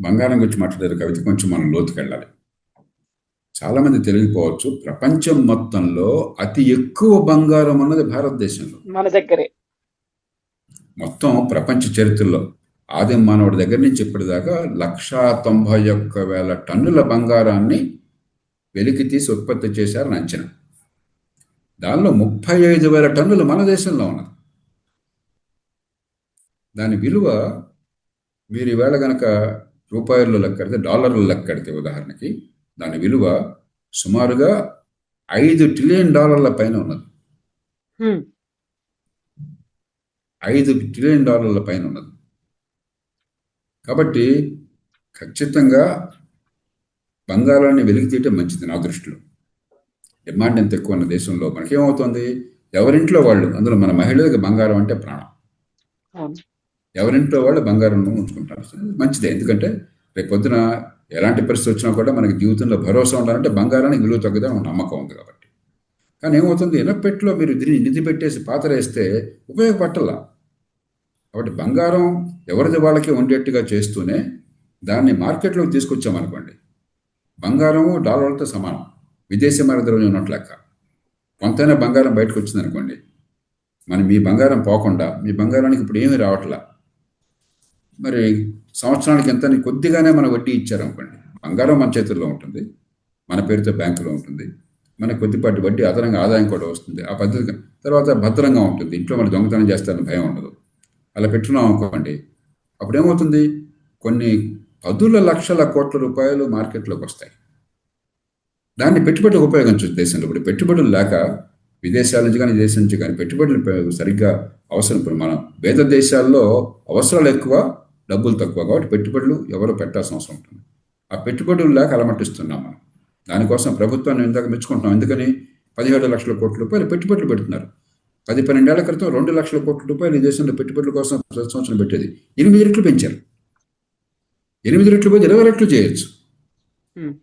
బంగారం గురించి మాట్లాడారు కవిత, కొంచెం మనం లోతుకెళ్ళాలి. చాలా మంది తెలియకపోవచ్చు, ప్రపంచం మొత్తంలో అతి ఎక్కువ బంగారం అన్నది భారతదేశంలో. మన దగ్గరే. మొత్తం ప్రపంచ చరిత్రలో ఆదిమ మానవుడి దగ్గర నుంచి ఇప్పటిదాకా 191,000 టన్నుల బంగారాన్ని వెలికి తీసి ఉత్పత్తి చేశారని అంచనా. దానిలో 35,000 టన్నులు మన దేశంలో ఉన్నది. దాని విలువ మీరు ఈవేళ గనక రూపాయల్లో లెక్కడితే, డాలర్లు లెక్కడితే ఉదాహరణకి, దాని విలువ సుమారుగా $5 ట్రిలియన్ పైన ఉన్నది. హ్మ్. $5 ట్రిలియన్ పైన ఉన్నది. కాబట్టి ఖచ్చితంగా బంగారాన్ని వెలికి తీయటం మంచిది నా దృష్టిలో. డిమాండ్ ఎంత ఎక్కువ ఉన్న దేశంలో మనకేమవుతుంది, ఎవరింట్లో వాళ్ళు, అందులో మన మహిళలకు బంగారం అంటే ప్రాణం. అవును. ఎవరింట్లో వాళ్ళు బంగారం ఉంచుకుంటారు. మంచిదే, ఎందుకంటే రేపు పొద్దున ఎలాంటి పరిస్థితి వచ్చినా కూడా మనకి జీవితంలో భరోసా ఉండాలంటే బంగారానికి విలువ తగ్గుదని నమ్మకం ఉంది కాబట్టి. కానీ ఏమవుతుంది, ఇనపెట్లో మీరు దీన్ని నిధి పెట్టేసి పాతరేస్తే ఉపయోగపట్టలా. కాబట్టి బంగారం ఎవరిది వాళ్ళకి ఉండేట్టుగా చేస్తూనే దాన్ని మార్కెట్లోకి తీసుకొచ్చామనుకోండి, బంగారము డాలర్లతో సమానం, విదేశీ మారక ద్రవ్యం ఉన్నట్లు లెక్క. కొంతైనా బంగారం బయటకు వచ్చింది అనుకోండి, మరి మీ బంగారం పోకుండా మీ బంగారానికి ఇప్పుడు ఏమీ రావట్లా. మరి సంవత్సరానికి ఎంత కొద్దిగానే మన వడ్డీ ఇచ్చారనుకోండి, బంగారం మన చేతుల్లో ఉంటుంది, మన పేరుతో బ్యాంకులో ఉంటుంది, మనకు కొద్దిపాటి వడ్డీ అదనంగా ఆదాయం కూడా వస్తుంది. ఆ పద్ధతి తర్వాత భద్రంగా ఉంటుంది, ఇంట్లో మన దొంగతనం చేస్తారని భయం ఉండదు. అలా పెట్టుకున్నాం అనుకోండి, అప్పుడు ఏమవుతుంది, కొన్ని 10 లక్షల కోట్ల రూపాయలు మార్కెట్లోకి వస్తాయి. దాన్ని పెట్టుబడులకు ఉపయోగించవచ్చు దేశంలో. ఇప్పుడు పెట్టుబడులు లేక విదేశాల నుంచి కానీ దేశం నుంచి కానీ పెట్టుబడులు సరిగ్గా అవసరం. ఇప్పుడు మనం పేద దేశాల్లో అవసరాలు ఎక్కువ, డబ్బులు తక్కువ, కాబట్టి పెట్టుబడులు ఎవరో పెట్టాల్సిన అవసరం ఉంటుంది. ఆ పెట్టుబడులు లేక అలమటిస్తున్నాం మనం. దానికోసం ప్రభుత్వాన్ని ఇందాక మెచ్చుకుంటున్నాం. ఎందుకని 17 లక్షల కోట్ల రూపాయలు పెట్టుబడులు పెడుతున్నారు. 10-12 ఏళ్ల క్రితం 2 లక్షల కోట్ల రూపాయలు ఈ దేశంలో పెట్టుబడుల కోసం ప్రతి సంవత్సరం పెట్టేది. 8 రెట్లు పెంచారు. 8 రెట్లు పోతే 20 రెట్లు చేయొచ్చు.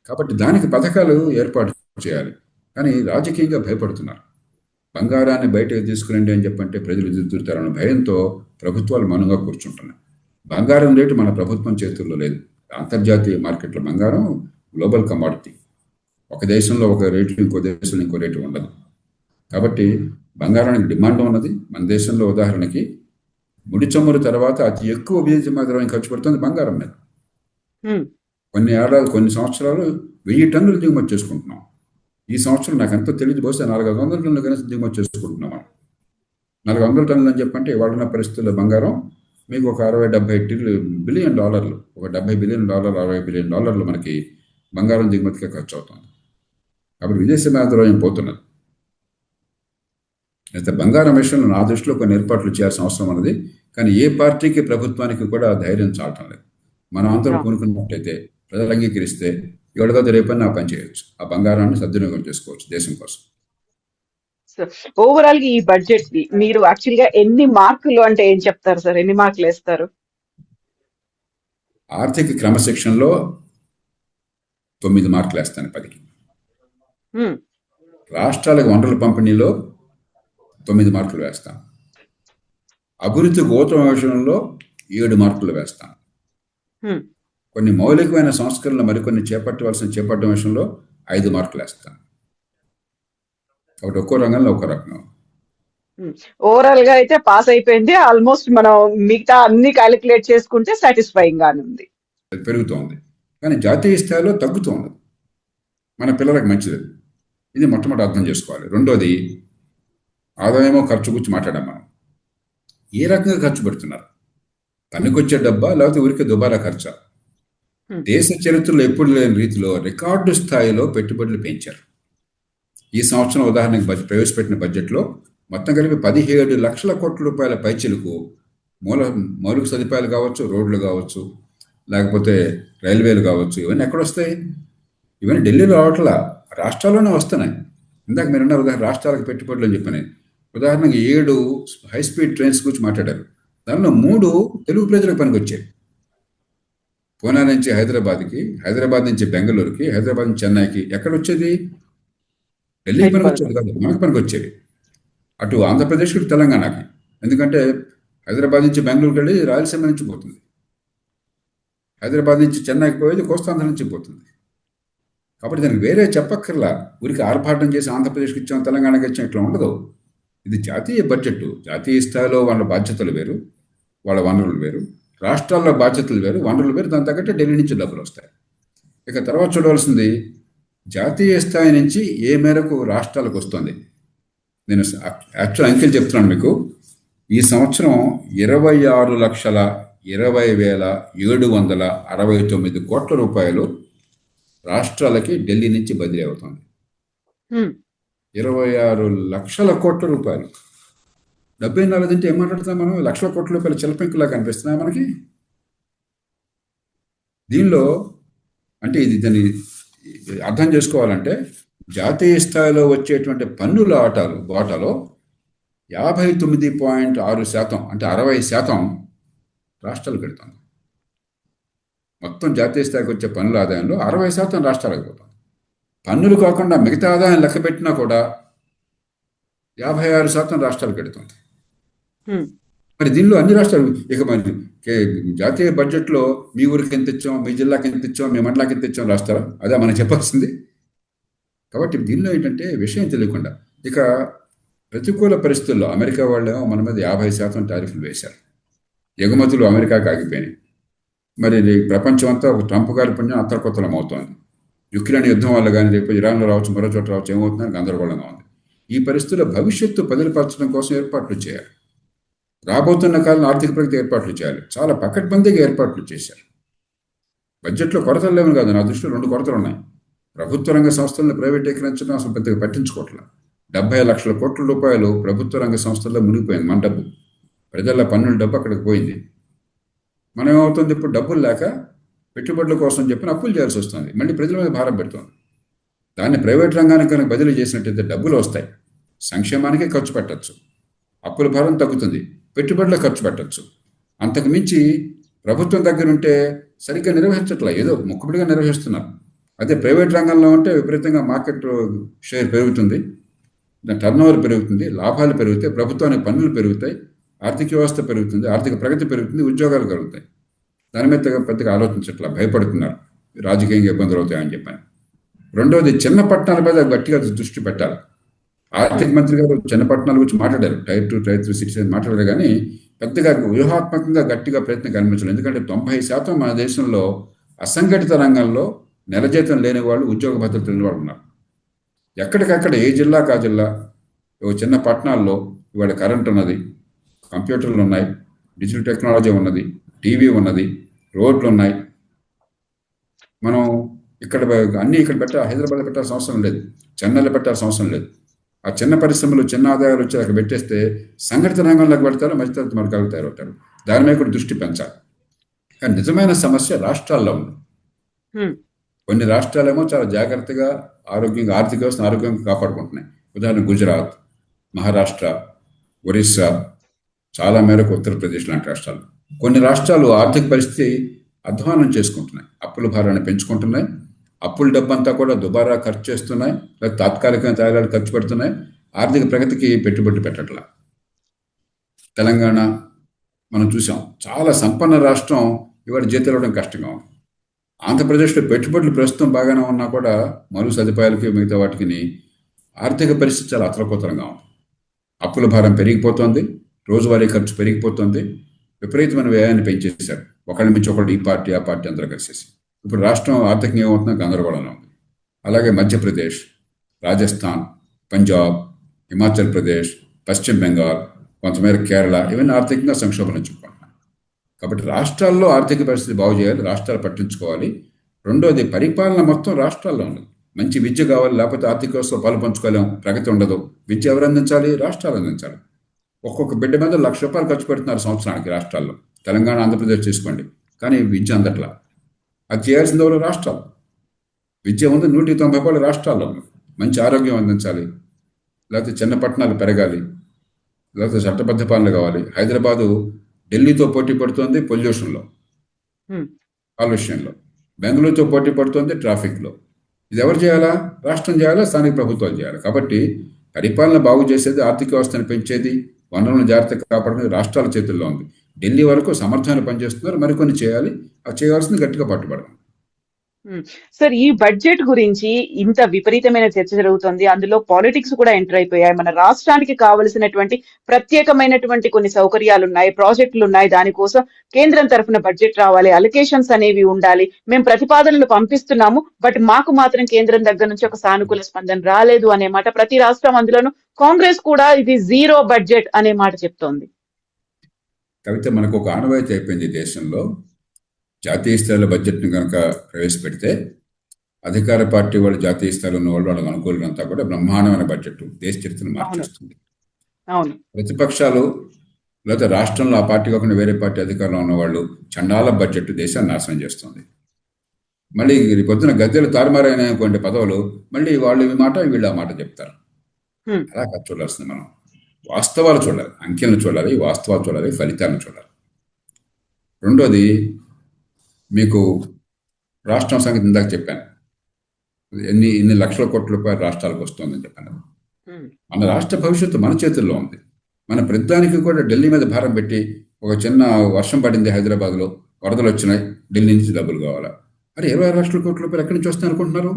కాబట్టి దానికి పథకాలు ఏర్పాటు చేయాలి. కానీ రాజకీయంగా భయపడుతున్నారు. బంగారాన్ని బయటకు తీసుకురండి అని చెప్పంటే ప్రజలు ఎదురుతారన్న భయంతో ప్రభుత్వాలు మౌనంగా కూర్చుంటున్నాయి. బంగారం రేటు మన ప్రభుత్వం చేతుల్లో లేదు. అంతర్జాతీయ మార్కెట్లో బంగారం గ్లోబల్ కమాడిటీ. ఒక దేశంలో ఒక రేటు, ఇంకో దేశంలో ఇంకో రేటు ఉండదు. కాబట్టి బంగారానికి డిమాండ్ ఉన్నది. మన దేశంలో ఉదాహరణకి ముడి చమురు తర్వాత అతి ఎక్కువ విదేశీ ద్రవ్యం ఖర్చు పెడుతుంది బంగారం మీద. కొన్ని సంవత్సరాలు 1000 టన్నులు దిగుమతి చేసుకుంటున్నాం. ఈ సంవత్సరం నాకు ఎంతో తెలియదు, బహుశా 400 టన్నులు కనీసం దిగుమతి చేసుకుంటున్నాం మనం. 400 టన్నులు అని చెప్పంటే ఇవాళ పరిస్థితుల్లో బంగారం మీకు ఒక $60-70 బిలియన్, ఒక $70 బిలియన్, $60 బిలియన్ మనకి బంగారం దిగుమతిగా ఖర్చు అవుతుంది. కాబట్టి విదేశీ ద్రవ్యం పోతున్నది. అయితే బంగారం విషయంలో నా దృష్టిలో కొన్ని ఏర్పాట్లు చేయాల్సిన అవసరం ఉన్నది. కానీ ఏ పార్టీకి, ప్రభుత్వానికి కూడా ధైర్యం చాలటం లేదు. మనం అందరం పూనుకున్నట్టయితే, ప్రజలు అంగీకరిస్తే ఎవరికైతే రేపని నా పని చేయొచ్చు. ఆ బంగారాన్ని సద్వినియోగం చేసుకోవచ్చు దేశం కోసం. ఓవరాల్ గా ఈ బడ్జెట్ ని మీరు యాక్చువల్ గా ఎన్ని మార్కులు అంటే ఏం చెప్తారు సార్? ఎన్ని మార్కులు వేస్తారు? ఆర్థిక క్రమశిక్షణలో 9 మార్కులు వేస్తాను 10కి. రాష్ట్రాలకు వనరుల పంపిణీలో 9 మార్కులు వేస్తాను. అభివృద్ధి గోత్ర విషయంలో 7 మార్కులు వేస్తాను. కొన్ని మౌలికమైన సంస్కరణలు మరికొన్ని చేపట్టడం విషయంలో 5 మార్కులు వేస్తాను. కాబట్టి ఒక్కో రంగంలో ఒక్కో రకంగా. ఓవరాల్ గా అయితే పాస్ అయిపోయింది. ఆల్మోస్ట్ మనం మిగతా అన్ని క్యాలిక్యులేట్ చేసుకుంటే సాటిస్ఫైయింగ్ గానే ఉంది. పెరుగుతోంది, కానీ జాతీయ స్థాయిలో తగ్గుతోంది. మన పిల్లలకు మంచిది, ఇది మొట్టమొదటి అర్థం చేసుకోవాలి. రెండోది, ఆదాయమో ఖర్చు గురించి మాట్లాడాం మనం. ఏ రకంగా ఖర్చు పెడుతున్నారు? పనికొచ్చే డబ్బా, లేకపోతే ఊరికే దుబారా ఖర్చా? దేశ చరిత్రలో ఎప్పుడు లేని రీతిలో రికార్డు స్థాయిలో పెట్టుబడులు పెంచారు. ఈ సంవత్సరం ఉదాహరణకి ప్రవేశపెట్టిన బడ్జెట్లో మొత్తం కలిపి 17 లక్షల కోట్ల రూపాయల పైచిలకు మౌలిక సదుపాయాలు కావచ్చు, రోడ్లు కావచ్చు, లేకపోతే రైల్వేలు కావచ్చు, ఇవన్నీ ఎక్కడొస్తాయి? ఇవన్నీ ఢిల్లీలో రావట్లా, రాష్ట్రాల్లోనే వస్తున్నాయి. ఇందాక మీరు అన్నారు ఉదాహరణ రాష్ట్రాలకు పెట్టుబడులు అని చెప్పని. ఉదాహరణకి 7 హైస్పీడ్ ట్రైన్స్ గురించి మాట్లాడారు. దానిలో 3 తెలుగు ప్రజలకు పనికొచ్చాయి. పూనా నుంచి హైదరాబాద్కి, హైదరాబాద్ నుంచి బెంగళూరుకి, హైదరాబాద్ నుంచి చెన్నైకి. ఎక్కడ వచ్చేది? ఢిల్లీకి పనికి వచ్చేది కాదు, మనకు పనికి వచ్చేది. అటు ఆంధ్రప్రదేశ్కి, తెలంగాణకి. ఎందుకంటే హైదరాబాద్ నుంచి బెంగళూరుకి వెళ్ళి రాయలసీమ నుంచి పోతుంది. హైదరాబాద్ నుంచి చెన్నైకి పోయేది కోస్తాంధ్ర నుంచి పోతుంది. కాబట్టి దానికి వేరే చెప్పక్కర్లా. ఊరికి ఆర్భాటం చేసి ఆంధ్రప్రదేశ్కి ఇచ్చాం, తెలంగాణకి ఇచ్చాం, ఇట్లా ఉండదు. ఇది జాతీయ బడ్జెట్. జాతీయ స్థాయిలో వాళ్ళ బాధ్యతలు వేరు, వాళ్ళ వనరులు వేరు. రాష్ట్రాల్లో బాధ్యతలు వేరు, వనరులు వేరు. దాని తగ్గట్టే ఢిల్లీ నుంచి డబ్బులు వస్తాయి. ఇక తర్వాత చూడవలసింది జాతీయ స్థాయి నుంచి ఏ మేరకు రాష్ట్రాలకు వస్తుంది. నేను యాక్చువల్ అంకెలు చెప్తున్నాను మీకు. ఈ సంవత్సరం 26,20,769 కోట్ల రూపాయలు రాష్ట్రాలకి ఢిల్లీ నుంచి బదిలీ అవుతుంది. 26 లక్షల కోట్ల రూపాయలు. 74 అంటే ఏం మాట్లాడుతున్నాం మనం? లక్షల కోట్ల రూపాయలు చిలపెంకులా కనిపిస్తున్నాయి మనకి. దీనిలో అంటే దాన్ని అర్థం చేసుకోవాలంటే జాతీయ స్థాయిలో వచ్చేటువంటి పన్నుల వాటాలో 59.6% అంటే 60% రాష్ట్రాలు పెడుతుంది. మొత్తం జాతీయ స్థాయికి వచ్చే పన్నుల ఆదాయంలో 60% రాష్ట్రాలకు పోతుంది. పన్నులు కాకుండా మిగతా ఆదాయం లెక్క పెట్టినా కూడా 56% రాష్ట్రాలకు పెడుతుంది. మరి దీనిలో అన్ని రాష్ట్రాలు ఇక మరి జాతీయ బడ్జెట్లో మీ ఊరికి ఎంత ఇచ్చాం, మీ జిల్లాకి ఎంత ఇచ్చాం, మీ మండలాకి ఎంత ఇచ్చాం రాస్తారా? అదే మనం చెప్పాల్సింది. కాబట్టి దీనిలో ఏంటంటే విషయం తెలియకుండా ఇక ప్రతికూల పరిస్థితుల్లో అమెరికా వాళ్ళేమో మన మీద 50% టారిఫ్లు వేశారు. ఎగుమతులు అమెరికాకి ఆగిపోయినాయి. మరి ప్రపంచం అంతా ట్రంప్ గారి పుణ్యం అత్తరకొత్తలం అవుతోంది. యుక్రెయిన్ యుద్ధం వల్ల కానీ రేపు ఇరాన్లో రావచ్చు, మరో చోట రావచ్చు, ఏమవుతుందని గందరగోళంగా ఉంది. ఈ పరిస్థితుల్లో భవిష్యత్తు పదిలపరచడం కోసం ఏర్పాట్లు చేయాలి. రాబోతున్న కాలం ఆర్థిక ప్రగతి ఏర్పాట్లు చేయాలి. చాలా పకడ్బందీగా ఏర్పాట్లు చేశారు. బడ్జెట్లో కొరతలు లేవు కాదు. నా దృష్టిలో 2 కొరతలు ఉన్నాయి. ప్రభుత్వ రంగ సంస్థలను ప్రైవేటీకరించడం అసలు పెద్దగా పట్టించుకోవట్లేదు. 70 లక్షల కోట్ల రూపాయలు ప్రభుత్వ రంగ సంస్థల్లో మునిగిపోయింది. మన డబ్బు, ప్రజల పన్నుల డబ్బు అక్కడికి పోయింది. మనం ఏమవుతుంది, ఇప్పుడు డబ్బులు లేక పెట్టుబడుల కోసం చెప్పిన అప్పులు చేయాల్సి వస్తుంది. మళ్ళీ ప్రజల మీద భారం పెడుతుంది. దాన్ని ప్రైవేట్ రంగానికి కనుక బదిలీ చేసినట్టయితే డబ్బులు వస్తాయి, సంక్షేమానికి ఖర్చు పెట్టచ్చు, అప్పుల భారం తగ్గుతుంది, పెట్టుబడులకు ఖర్చు పెట్టచ్చు. అంతకు మించి ప్రభుత్వం దగ్గర ఉంటే సరిగ్గా నిర్వహించట్లా, ఏదో మొక్కుబడిగా నిర్వహిస్తున్నారు. అదే ప్రైవేట్ రంగంలో ఉంటే విపరీతంగా మార్కెట్ షేర్ పెరుగుతుంది, టర్న్ ఓవర్ పెరుగుతుంది, లాభాలు పెరుగుతాయి, ప్రభుత్వానికి పన్నులు పెరుగుతాయి, ఆర్థిక వ్యవస్థ పెరుగుతుంది, ఆర్థిక ప్రగతి పెరుగుతుంది, ఉద్యోగాలు కలుగుతాయి. దాని మీద పెద్దగా ఆలోచించట్లా, భయపడుతున్నారు, రాజకీయంగా ఇబ్బందులు అవుతాయని చెప్పాను. రెండవది చిన్న పట్టణాల మీద గట్టిగా దృష్టి పెట్టాలి. ఆర్థిక మంత్రి గారు చిన్న పట్టణాల గురించి మాట్లాడారు, టైర్ 2, టైర్ 3 సిటీస్ మాట్లాడారు. కానీ పెద్దగా వ్యూహాత్మకంగా గట్టిగా ప్రయత్నం కనిపించలేదు. ఎందుకంటే 90% మన దేశంలో అసంఘటిత రంగంలో నెల జీతం లేని వాళ్ళు, ఉద్యోగ భద్రత లేని వాళ్ళు ఉన్నారు. ఎక్కడికక్కడ ఏ జిల్లాకు ఆ జిల్లా, చిన్న పట్టణాల్లో ఇవాళ కరెంట్ ఉన్నది, కంప్యూటర్లు ఉన్నాయి, డిజిటల్ టెక్నాలజీ ఉన్నది, టీవీ ఉన్నది, రోడ్లు ఉన్నాయి. మనం ఇక్కడ అన్నీ ఇక్కడ హైదరాబాద్ పెట్టాల్సిన అవసరం లేదు, చెన్నైలో పెట్టాల్సిన అవసరం లేదు. ఆ చిన్న పరిశ్రమలు, చిన్న ఆదాయాలు వచ్చి అక్కడ పెట్టేస్తే సంఘటిత రంగంలోకి పెడతారు, మధ్యతరగతి వర్గాలకు తయారవుతారు. దాని మీద కూడా దృష్టి పెంచాలి. కానీ నిజమైన సమస్య రాష్ట్రాల్లో ఉంది. కొన్ని రాష్ట్రాలేమో చాలా జాగ్రత్తగా ఆరోగ్యంగా, ఆర్థిక వ్యవస్థను ఆరోగ్యంగా కాపాడుకుంటున్నాయి. ఉదాహరణ గుజరాత్, మహారాష్ట్ర, ఒరిస్సా, చాలా మేరకు ఉత్తరప్రదేశ్ లాంటి రాష్ట్రాలు. కొన్ని రాష్ట్రాలు ఆర్థిక పరిస్థితి అధ్వానం చేసుకుంటున్నాయి, అప్పుల భారాన్ని పెంచుకుంటున్నాయి, అప్పుల డబ్బంతా కూడా దుబారా ఖర్చు చేస్తున్నాయి, లేదా తాత్కాలికంగా తయారు ఖర్చు పెడుతున్నాయి, ఆర్థిక ప్రగతికి పెట్టుబడి పెట్టట్లా. తెలంగాణ మనం చూసాం, చాలా సంపన్న రాష్ట్రం, ఇవాళ జీతాలు ఇవ్వడం కష్టంగా ఉంది. ఆంధ్రప్రదేశ్లో పెట్టుబడులు ప్రస్తుతం బాగానే ఉన్నా కూడా మరు సదుపాయాలకి మిగతా వాటికి ఆర్థిక పరిస్థితి చాలా అతలకుతలంగా ఉంది. అప్పుల భారం పెరిగిపోతుంది, రోజువారీ ఖర్చు పెరిగిపోతుంది, విపరీతమైన వ్యయాన్ని పెంచేశారు. ఒకళ్ళ నుంచి ఒకళ్ళు, ఈ పార్టీ ఆ పార్టీ అందరూ కలిసేసి. ఇప్పుడు రాష్ట్రం ఆర్థికంగా ఏమవుతుందో గందరగోళంలో ఉంది. అలాగే మధ్యప్రదేశ్, రాజస్థాన్, పంజాబ్, హిమాచల్ ప్రదేశ్, పశ్చిమ బెంగాల్, కొంతమేర కేరళ, ఇవన్నీ ఆర్థికంగా సంక్షోభం చెప్పుకుంటున్నాయి. కాబట్టి రాష్ట్రాల్లో ఆర్థిక పరిస్థితి బాగు చేయాలి, రాష్ట్రాలు పట్టించుకోవాలి. రెండోది, పరిపాలన మొత్తం రాష్ట్రాల్లో ఉండదు. మంచి విద్య కావాలి, లేకపోతే ఆర్థిక వ్యవస్థలో పాలు పంచుకోలేం, ప్రగతి ఉండదు. విద్య ఎవరు అందించాలి? రాష్ట్రాలు అందించాలి. ఒక్కొక్క బిడ్డ మీద ₹1,00,000 ఖర్చు పెడుతున్నారు సంవత్సరానికి రాష్ట్రాల్లో. తెలంగాణ, ఆంధ్రప్రదేశ్ తీసుకోండి, కానీ విద్య అందట్లా. అది చేయాల్సింది ఎవరు? రాష్ట్రాలు. విద్య ఉంది, ₹190 రాష్ట్రాల్లో ఉంది. మంచి ఆరోగ్యం అందించాలి, లేకపోతే చిన్న పట్టణాలు పెరగాలి, లేకపోతే చట్టబద్ధ పాలన కావాలి. హైదరాబాదు ఢిల్లీతో పోటీ పడుతోంది పొల్యూషన్లో, కాలుష్యంలో. బెంగళూరుతో పోటీ పడుతోంది ట్రాఫిక్లో. ఇది ఎవరు చేయాలా? రాష్ట్రం చేయాలా, స్థానిక ప్రభుత్వాలు చేయాలి. కాబట్టి పరిపాలన బాగు చేసేది, ఆర్థిక వ్యవస్థను పెంచేది, వనరులను జాగ్రత్తగా కాపాడేది రాష్ట్రాల చేతుల్లో ఉంది. ఢిల్లీ వరకు సమర్థమైన పనిచేస్తున్నారు, మరికొన్ని చేయాలి. ఆ చేయాల్సింది గట్టిగా పట్టుబడాలి. సార్, ఈ బడ్జెట్ గురించి ఇంత విపరీతమైన చర్చ జరుగుతుంది. అందులో పాలిటిక్స్ కూడా ఎంటర్ అయిపోయాయి. మన రాష్ట్రానికి కావలసినటువంటి ప్రత్యేకమైనటువంటి కొన్ని సౌకర్యాలు ఉన్నాయి, ప్రాజెక్టులు ఉన్నాయి. దానికోసం కేంద్రం తరఫున బడ్జెట్ రావాలి, అలొకేషన్స్ అనేవి ఉండాలి. మేము ప్రతిపాదనలు పంపిస్తున్నాము, బట్ మాకు మాత్రం కేంద్రం దగ్గర నుంచి ఒక సానుకూల స్పందన రాలేదు అనే మాట ప్రతి రాష్ట్రం, అందులోనూ కాంగ్రెస్ కూడా ఇది జీరో బడ్జెట్ అనే మాట చెప్తోంది. కవిత, మనకు ఒక ఆనవాయితీ అయిపోయింది దేశంలో. జాతీయ స్థాయిలో బడ్జెట్ని కనుక ప్రవేశపెడితే అధికార పార్టీ వాళ్ళు, జాతీయ స్థాయిలో ఉన్న వాళ్ళు, వాళ్ళకి అనుకూలంతా కూడా బ్రహ్మాండమైన బడ్జెట్ దేశ చరిత్రను మార్చేస్తుంది. అవును. ప్రతిపక్షాలు లేకపోతే రాష్ట్రంలో ఆ పార్టీ కాకుండా వేరే పార్టీ అధికారంలో ఉన్నవాళ్ళు చండాల బడ్జెట్ దేశాన్ని నాశనం చేస్తుంది. మళ్ళీ పొద్దున గద్దెలు తారుమారైన అనుకోండి పదవులు, మళ్ళీ వాళ్ళు ఈ మాట వీళ్ళు ఆ మాట చెప్తారు. అలా కాదు చూడాల్సింది. మనం వాస్తవాలు చూడాలి, అంకెలను చూడాలి, వాస్తవాలు చూడాలి, ఫలితాలను చూడాలి. రెండోది, మీకు రాష్ట్రం సంగతి ఇందాక చెప్పాను, ఇన్ని లక్షల కోట్ల రూపాయలు రాష్ట్రాలకు వస్తుందని చెప్పాను. మన రాష్ట్ర భవిష్యత్తు మన చేతుల్లో ఉంది. మన ప్రతిదానికి కూడా ఢిల్లీ మీద భారం పెట్టి, ఒక చిన్న వర్షం పడింది హైదరాబాద్లో, వరదలు వచ్చినాయి, ఢిల్లీ నుంచి డబ్బులు కావాలా? అరే 26 లక్షల కోట్ల రూపాయలు ఎక్కడి నుంచి వస్తాయి అనుకుంటున్నారు?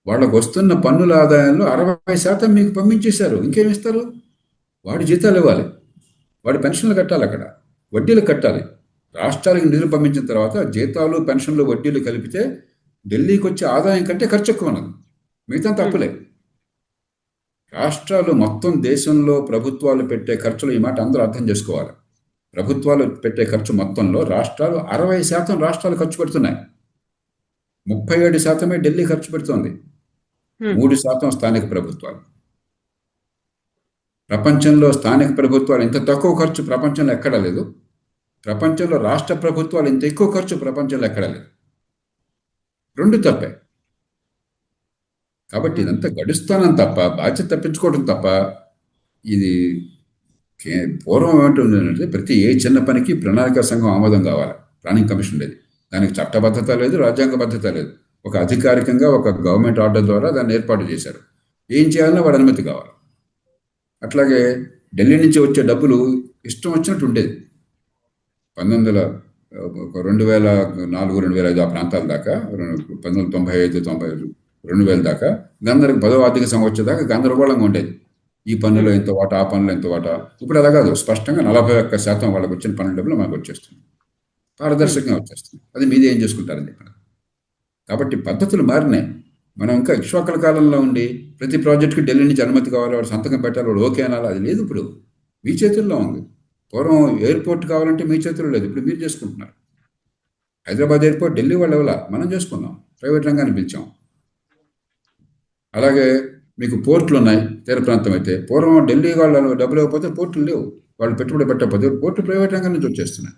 వాళ్ళకు వస్తున్న పన్నుల ఆదాయంలో 60% మీకు పంపించేశారు. ఇంకేమి ఇస్తారు? వాడి జీతాలు ఇవ్వాలి, వాడి పెన్షన్లు కట్టాలి, అక్కడ వడ్డీలు కట్టాలి. రాష్ట్రాలకు నిధులు పంపించిన తర్వాత జీతాలు, పెన్షన్లు, వడ్డీలు కలిపితే ఢిల్లీకి వచ్చే ఆదాయం కంటే ఖర్చు ఎక్కువ ఉన్నది. మిగతా తప్పులే. రాష్ట్రాలు మొత్తం దేశంలో ప్రభుత్వాలు పెట్టే ఖర్చులు, ఈ మాట అందరూ అర్థం చేసుకోవాలి. ప్రభుత్వాలు పెట్టే ఖర్చు మొత్తంలో రాష్ట్రాలు 60% రాష్ట్రాలు ఖర్చు పెడుతున్నాయి. 37% ఢిల్లీ ఖర్చు పెడుతోంది. 3% స్థానిక ప్రభుత్వాలు. ప్రపంచంలో స్థానిక ప్రభుత్వాలు ఇంత తక్కువ ఖర్చు ప్రపంచంలో ఎక్కడా లేదు. ప్రపంచంలో రాష్ట్ర ప్రభుత్వాలు ఇంత ఎక్కువ ఖర్చు ప్రపంచంలో ఎక్కడా లేదు. రెండు తప్పే. కాబట్టి ఇదంతా గడుస్తానం తప్ప, బాధ్యత తప్పించుకోవడం తప్ప. ఇది పూర్వం ఏమంటుందంటే, ప్రతి ఏ చిన్న పనికి ప్రణాళిక సంఘం ఆమోదం కావాలి, ప్లానింగ్ కమిషన్ లేదు. దానికి చట్టబద్ధత లేదు, రాజ్యాంగబద్ధత లేదు. ఒక అధికారికంగా ఒక గవర్నమెంట్ ఆర్డర్ ద్వారా దాన్ని ఏర్పాటు చేశారు. ఏం చేయాలన్నా వాడి అనుమతి కావాలి. అట్లాగే ఢిల్లీ నుంచి వచ్చే డబ్బులు ఇష్టం వచ్చినట్టు ఉండేది. 2004, 2005 ఆ ప్రాంతాల దాకా, 1995, 2000 దాకా గందరగోళం, 10వ ఆర్థిక సంవత్సరం దాకా గందరగోళంగా ఉండేది. ఈ పన్నులో ఎంత వాటా, ఆ పన్నులో ఎంత వాటా. ఇప్పుడు అలా కాదు, స్పష్టంగా 41% వాళ్ళకి వచ్చిన పన్ను డబ్బులు మనకు వచ్చేస్తుంది, పారదర్శకంగా వచ్చేస్తుంది. అది మీది ఏం చేసుకుంటారని చెప్పారు. కాబట్టి పద్ధతులు మారినాయి. మనం ఇంకా ఇక్ష్వాకుల కాలంలో ఉండి ప్రతి ప్రాజెక్టుకి ఢిల్లీ నుంచి అనుమతి కావాలి, వాడు సంతకం పెట్టాలి, వాడు ఓకే అనాలి. అది లేదు, ఇప్పుడు మీ చేతుల్లో ఉంది. పూర్వం ఎయిర్పోర్ట్ కావాలంటే మీ చేతుల్లో లేదు, ఇప్పుడు మీరు చేసుకుంటున్నారు. హైదరాబాద్ ఎయిర్పోర్ట్ ఢిల్లీ వాళ్ళు ఎవరా, మనం చేసుకున్నాం, ప్రైవేట్ రంగాన్ని పిలిచాం. అలాగే మీకు పోర్టులు ఉన్నాయి, తీర ప్రాంతం అయితే. పూర్వం ఢిల్లీ వాళ్ళు డబ్బులు ఇవ్వకపోతే పోర్టులు లేవు, వాళ్ళు పెట్టుబడి పెట్టకపోతే పోర్టు ప్రైవేట్ రంగం నుంచి వచ్చేస్తున్నాయి.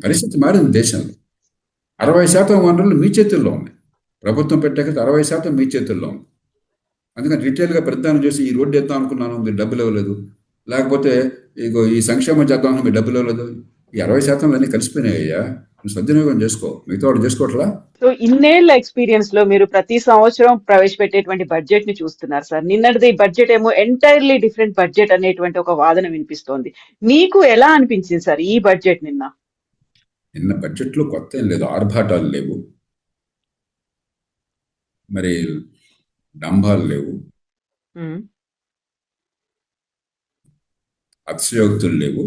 పరిస్థితి మారింది దేశంలో. 60% వనరులు మీ చేతుల్లో ఉన్నాయి. ప్రభుత్వం పెట్టాక 60% మీ చేతుల్లో ఉంది. అందుకని రిటైల్గా ప్రతిదానం చేసి, ఈ రోడ్డు వేద్దాం అనుకున్నాను, మీరు డబ్బులు ఇవ్వలేదు, లేకపోతే ఇగో ఈ సంక్షేమం చేద్దాం అనుకున్నా, మీరు డబ్బులు ఇవ్వలేదు. ఈ 60% అన్నీ కలిసిపోయినాయ్యా, నువ్వు సద్వినియోగం చేసుకో, మిగతా వాడు చేసుకోవట్లా. సో ఇన్నేళ్ల ఎక్స్పీరియన్స్ లో మీరు ప్రతి సంవత్సరం ప్రవేశపెట్టేటువంటి బడ్జెట్ ని చూస్తున్నారు సార్. నిన్నటిది బడ్జెట్ ఏమో ఎంటైర్లీ డిఫరెంట్ బడ్జెట్ అనేటువంటి ఒక వాదన వినిపిస్తోంది. మీకు ఎలా అనిపించింది సార్ ఈ బడ్జెట్ నిన్న బడ్జెట్లో కొత్త ఏం లేదు, ఆర్భాటాలు లేవు, మరి డంబాలు లేవు, అతిశయోక్తులు లేవు,